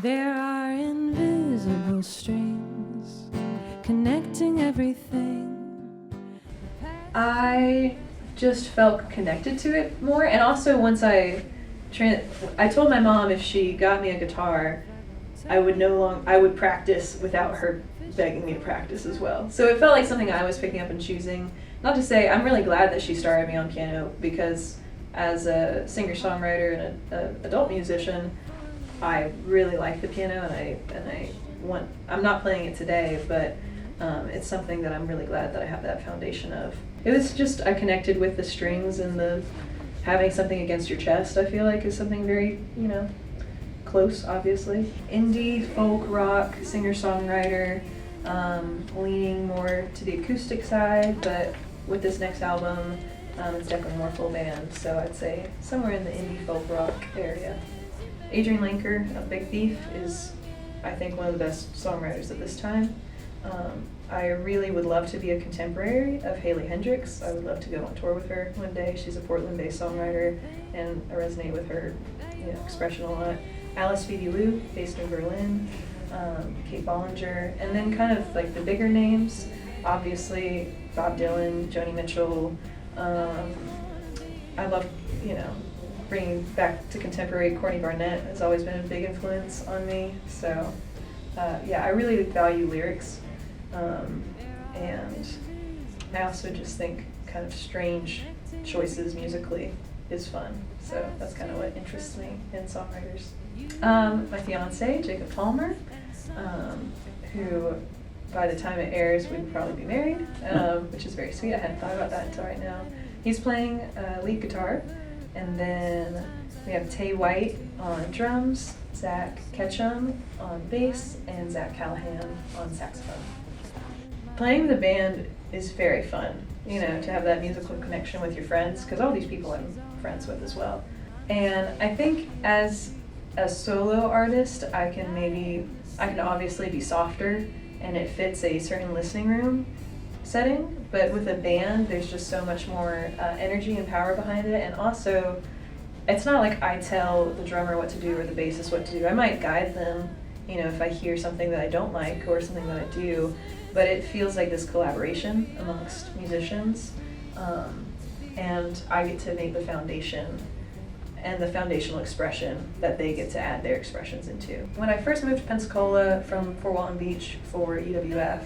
There are invisible strings connecting everything. I just felt connected to it more, and also once I told my mom if she got me a guitar, I would practice without her begging me to practice as well. So it felt like something I was picking up and choosing. Not to say I'm really glad that she started me on piano, because as a singer-songwriter and an adult musician, I really like the piano, and I'm not playing it today, but it's something that I'm really glad that I have that foundation of. It was just, I connected with the strings, and the having something against your chest, I feel like, is something very, close, obviously. Indie, folk, rock, singer-songwriter, leaning more to the acoustic side, but with this next album, it's definitely more full band, so I'd say somewhere in the indie, folk, rock area. Adrian Lenker of Big Thief is, I think, one of the best songwriters at this time. I really would love to be a contemporary of Hayley Hendricks. I would love to go on tour with her one day. She's a Portland-based songwriter, and I resonate with her expression a lot. Alice Phoebe Liu, based in Berlin. Kate Bollinger, and then kind of like the bigger names, obviously Bob Dylan, Joni Mitchell. I love, bringing back to contemporary. Courtney Barnett has always been a big influence on me. So, I really value lyrics, and I also just think kind of strange choices musically is fun. So that's kind of what interests me in songwriters. My fiance, Jacob Palmer, who by the time it airs we'd probably be married, which is very sweet. I hadn't thought about that until right now. He's playing lead guitar. And then we have Tay White on drums, Zach Ketchum on bass, and Zach Callahan on saxophone. Playing the band is very fun, to have that musical connection with your friends, because all these people I'm friends with as well. And I think as a solo artist, I can obviously be softer, and it fits a certain listening room setting, but with a band there's just so much more energy and power behind it, and also it's not like I tell the drummer what to do or the bassist what to do. I might guide them, if I hear something that I don't like or something that I do, but it feels like this collaboration amongst musicians, and I get to make the foundation and the foundational expression that they get to add their expressions into. When I first moved to Pensacola from Fort Walton Beach for EWF,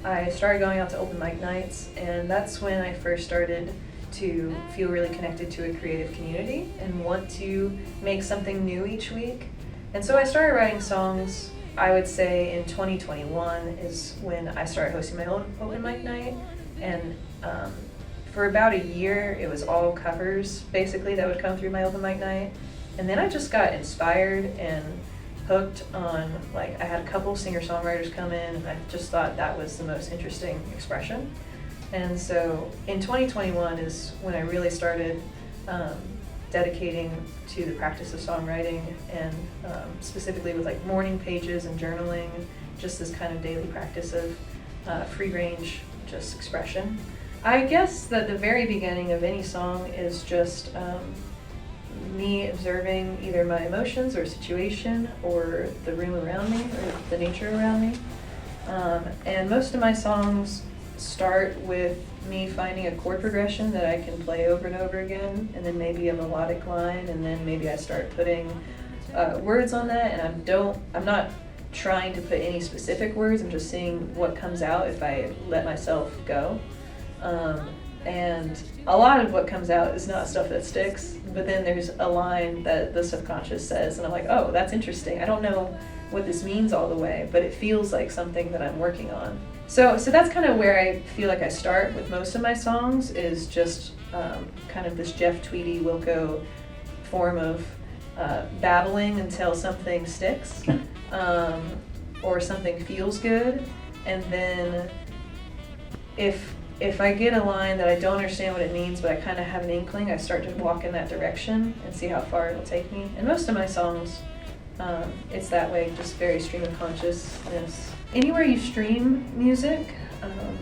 I started going out to open mic nights, and that's when I first started to feel really connected to a creative community and want to make something new each week. And so I started writing songs. I would say in 2021 is when I started hosting my own open mic night, and for about a year it was all covers basically that would come through my open mic night. And then I just got inspired and hooked on, I had a couple singer-songwriters come in, and I just thought that was the most interesting expression. And so in 2021 is when I really started dedicating to the practice of songwriting, and specifically with morning pages and journaling, just this kind of daily practice of free range, just expression. I guess that the very beginning of any song is just me observing either my emotions or situation or the room around me or the nature around me. And most of my songs start with me finding a chord progression that I can play over and over again, and then maybe a melodic line, and then maybe I start putting words on that, and I'm not trying to put any specific words, I'm just seeing what comes out if I let myself go. And a lot of what comes out is not stuff that sticks, but then there's a line that the subconscious says, and I'm like, oh, that's interesting. I don't know what this means all the way, but it feels like something that I'm working on. So that's kind of where I feel like I start with most of my songs, is just kind of this Jeff Tweedy, Wilco form of babbling until something sticks, or something feels good, and then if I get a line that I don't understand what it means, but I kind of have an inkling, I start to walk in that direction and see how far it'll take me. And most of my songs, it's that way, just very stream of consciousness. Anywhere you stream music,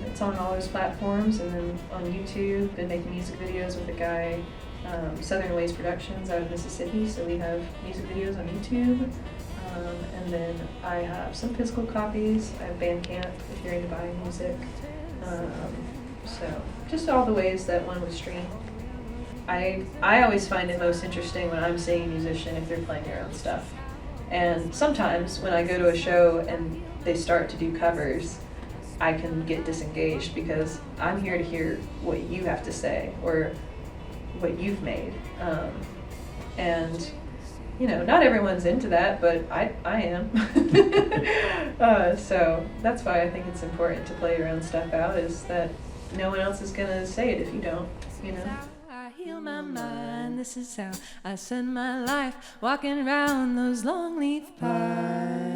it's on all those platforms, and then on YouTube. Been making music videos with a guy, Southern Ways Productions out of Mississippi, so we have music videos on YouTube. And then I have some physical copies. I have Bandcamp if you're into buying music. So just all the ways that one would stream. I always find it most interesting when I'm seeing a musician if they're playing their own stuff. And sometimes when I go to a show and they start to do covers, I can get disengaged because I'm here to hear what you have to say or what you've made. And you know, not everyone's into that, but I am. So that's why I think it's important to play your own stuff out, is that no one else is gonna say it if you don't, you know. I heal my mind, this is how I spend my life, walking around those long leaf pies.